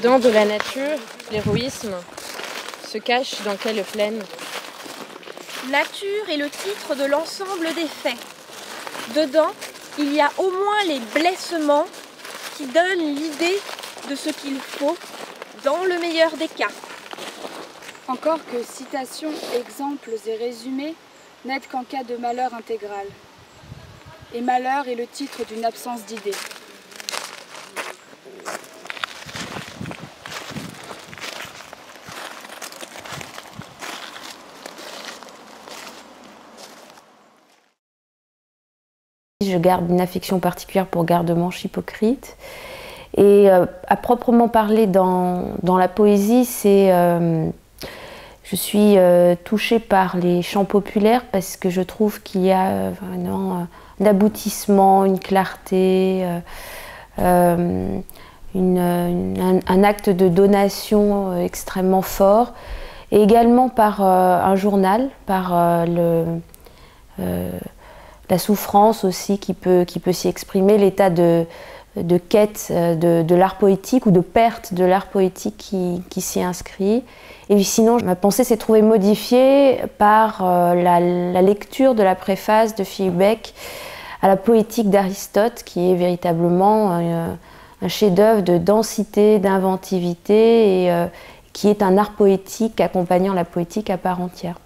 Dans de la nature, l'héroïsme se cache dans quelle plaine? Nature est le titre de l'ensemble des faits. Dedans, il y a au moins les blessements qui donnent l'idée de ce qu'il faut dans le meilleur des cas. Encore que citations, exemples et résumés n'aident qu'en cas de malheur intégral. Et malheur est le titre d'une absence d'idées. Je garde une affection particulière pour Garde-Manche hypocrite. Et à proprement parler dans la poésie, je suis touchée par les chants populaires parce que je trouve qu'il y a vraiment un aboutissement, une clarté, un acte de donation extrêmement fort. Et également par un journal, par la souffrance aussi qui peut s'y exprimer, l'état de quête de l'art poétique ou de perte de l'art poétique qui s'y inscrit. Et puis sinon, ma pensée s'est trouvée modifiée par la lecture de la préface de Philippe Becq à la poétique d'Aristote, qui est véritablement un chef-d'œuvre de densité, d'inventivité, et qui est un art poétique accompagnant la poétique à part entière.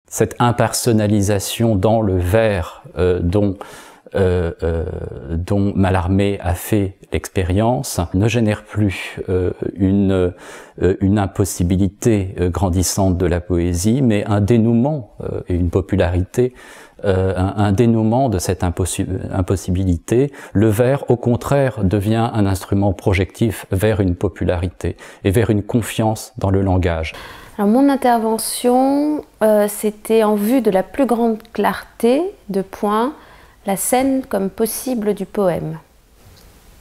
Cette impersonnalisation dans le vers dont Mallarmé a fait l'expérience ne génère plus une impossibilité grandissante de la poésie, mais un dénouement et une popularité, un dénouement de cette impossibilité. Le vers, au contraire, devient un instrument projectif vers une popularité et vers une confiance dans le langage. Alors, mon intervention, c'était en vue de la plus grande clarté de point, la scène comme possible du poème.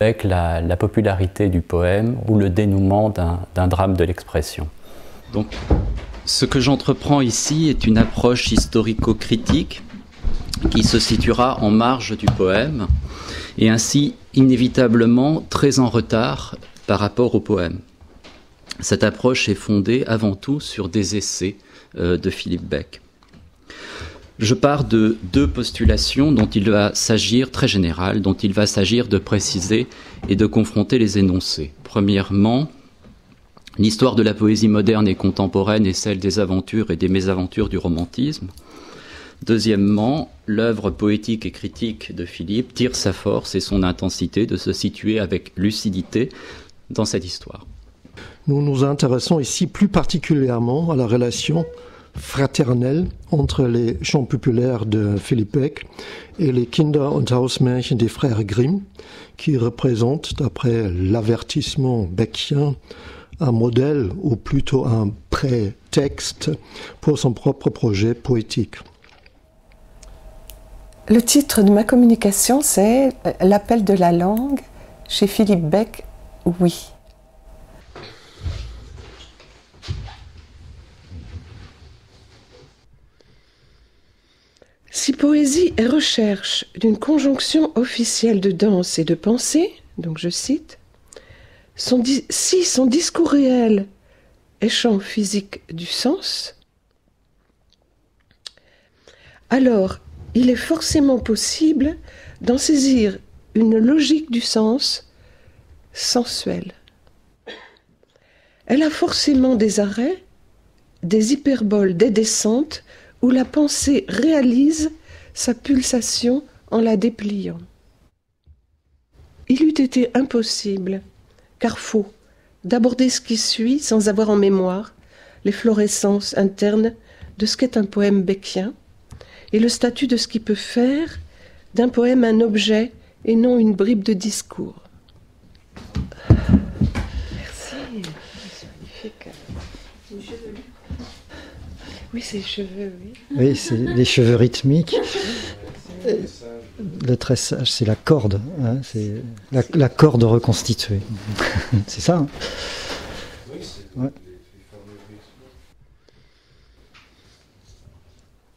Avec la popularité du poème ou le dénouement d'un drame de l'expression. Donc, ce que j'entreprends ici est une approche historico-critique qui se situera en marge du poème et ainsi inévitablement très en retard par rapport au poème. Cette approche est fondée avant tout sur des essais de Philippe Becq. Je pars de deux postulations dont il va s'agir, très générales, dont il va s'agir de préciser et de confronter les énoncés. Premièrement, l'histoire de la poésie moderne et contemporaine est celle des aventures et des mésaventures du romantisme. Deuxièmement, l'œuvre poétique et critique de Philippe tire sa force et son intensité de se situer avec lucidité dans cette histoire. Nous nous intéressons ici plus particulièrement à la relation fraternelle entre les chants populaires de Philippe Becq et les Kinder- und Hausmärchen des frères Grimm, qui représentent, d'après l'avertissement beckien, un modèle ou plutôt un prétexte pour son propre projet poétique. Le titre de ma communication, c'est « L'appel de la langue » chez Philippe Becq, oui. Si poésie est recherche d'une conjonction officielle de danse et de pensée, donc je cite, si son discours réel est champ physique du sens, alors il est forcément possible d'en saisir une logique du sens sensuelle. Elle a forcément des arrêts, des hyperboles, des descentes, où la pensée réalise sa pulsation en la dépliant. Il eût été impossible, car faux, d'aborder ce qui suit sans avoir en mémoire les florescences internes de ce qu'est un poème beckien et le statut de ce qui peut faire d'un poème un objet et non une bribe de discours. Merci, c'est magnifique. C'est une chevelure. Oui, c'est les cheveux, oui. Oui, c'est les cheveux rythmiques. Le tressage, c'est la corde. Hein, c'est la corde reconstituée. C'est ça. Hein. Ouais.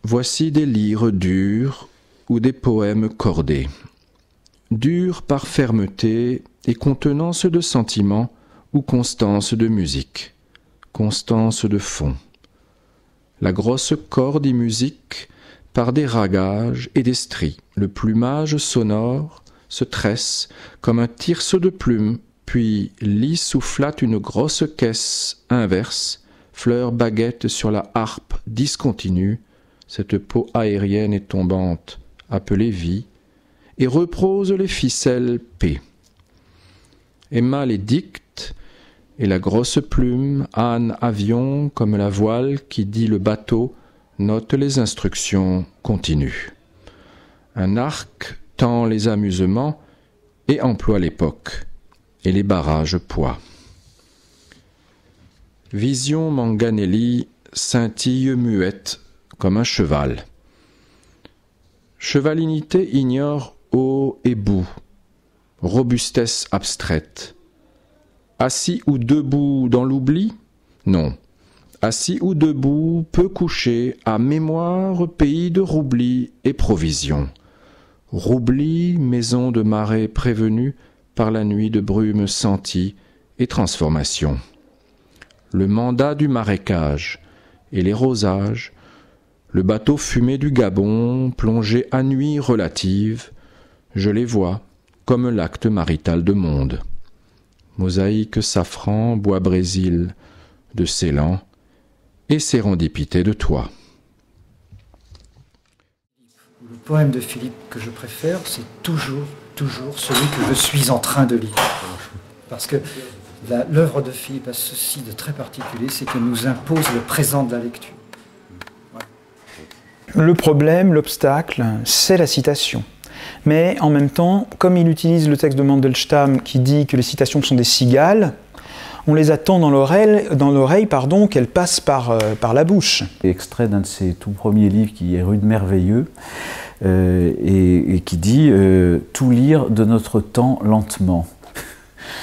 Voici des lyres durs ou des poèmes cordés. Durs par fermeté et contenant ceux de sentiments ou constance de musique, constance de fond. La grosse corde y musique par des ragages et des stries. Le plumage sonore se tresse comme un tirceau de plumes, puis lisse ou flatte une grosse caisse inverse, fleur baguette sur la harpe discontinue, cette peau aérienne et tombante appelée vie, et reprose les ficelles P. Emma les dicte, et la grosse plume, âne avion, comme la voile qui dit le bateau, note les instructions continues. Un arc tend les amusements et emploie l'époque, et les barrages poids. Vision Manganelli scintille muette comme un cheval. Chevalinité ignore haut et bout, robustesse abstraite. Assis ou debout dans l'oubli? Non. Assis ou debout, peu couché, à mémoire, pays de Roubli et provisions. Roubli, maison de marais prévenue par la nuit de brume sentie et transformation. Le mandat du marécage et les rosages, le bateau fumé du Gabon, plongé à nuit relative, je les vois comme l'acte marital de monde. Mosaïque safran, bois brésil de Ceylan et sérendipité de toi. Le poème de Philippe que je préfère, c'est toujours celui que je suis en train de lire. Parce que l'œuvre de Philippe a ceci de très particulier, c'est qu'elle nous impose le présent de la lecture. Le problème, l'obstacle, c'est la citation. Mais en même temps, comme il utilise le texte de Mandelstam qui dit que les citations sont des cigales, on les attend dans l'oreille, qu'elles passent par la bouche. Extrait d'un de ses tout premiers livres qui est Rude Merveilleux et qui dit « Tout lire de notre temps lentement ».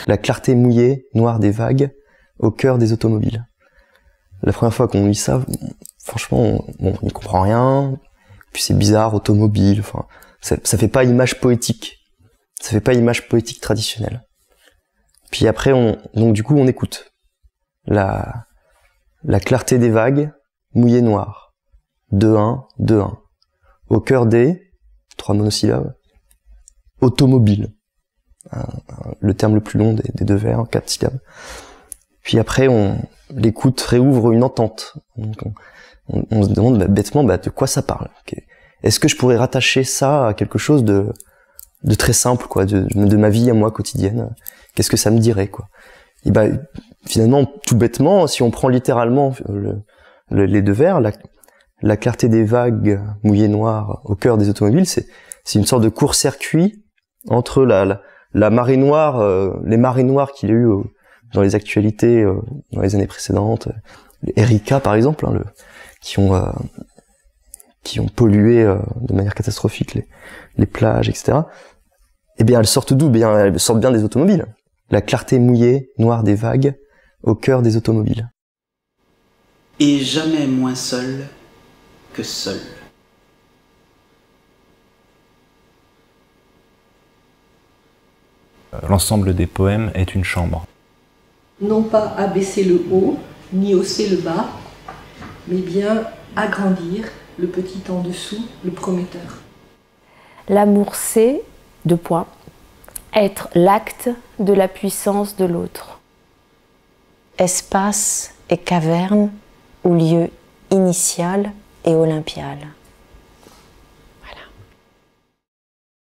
La clarté mouillée, noire des vagues, au cœur des automobiles. La première fois qu'on lit ça, franchement, on n'y comprend rien, puis c'est bizarre, automobile, enfin, ça fait pas image poétique. Ça fait pas image poétique traditionnelle. Puis après, donc du coup, on écoute. La clarté des vagues, mouillée noire. 2-1, 2-1. Au cœur des, 3 monosyllabes, automobile. Le terme le plus long des 2 vers, 4 syllabes. Puis après, l'écoute réouvre une entente. Donc on se demande bêtement de quoi ça parle. Est-ce que je pourrais rattacher ça à quelque chose de très simple, quoi, de ma vie à moi quotidienne? Qu'est-ce que ça me dirait, quoi? Et finalement, tout bêtement, si on prend littéralement les 2 vers, la clarté des vagues mouillées noires au cœur des automobiles, c'est une sorte de court-circuit entre la marée noire, les marées noires qu'il y a eu dans les actualités dans les années précédentes, les Erika par exemple, qui ont pollué de manière catastrophique les plages, etc. Eh bien, elles sortent d'où? Elles sortent bien des automobiles. La clarté mouillée, noire des vagues, au cœur des automobiles. Et jamais moins seul que seul. L'ensemble des poèmes est une chambre. Non pas abaisser le haut, ni hausser le bas, mais bien agrandir le petit en dessous, le prometteur. L'amour, c'est, être l'acte de la puissance de l'autre. Espace et caverne, ou lieu initial et olympial.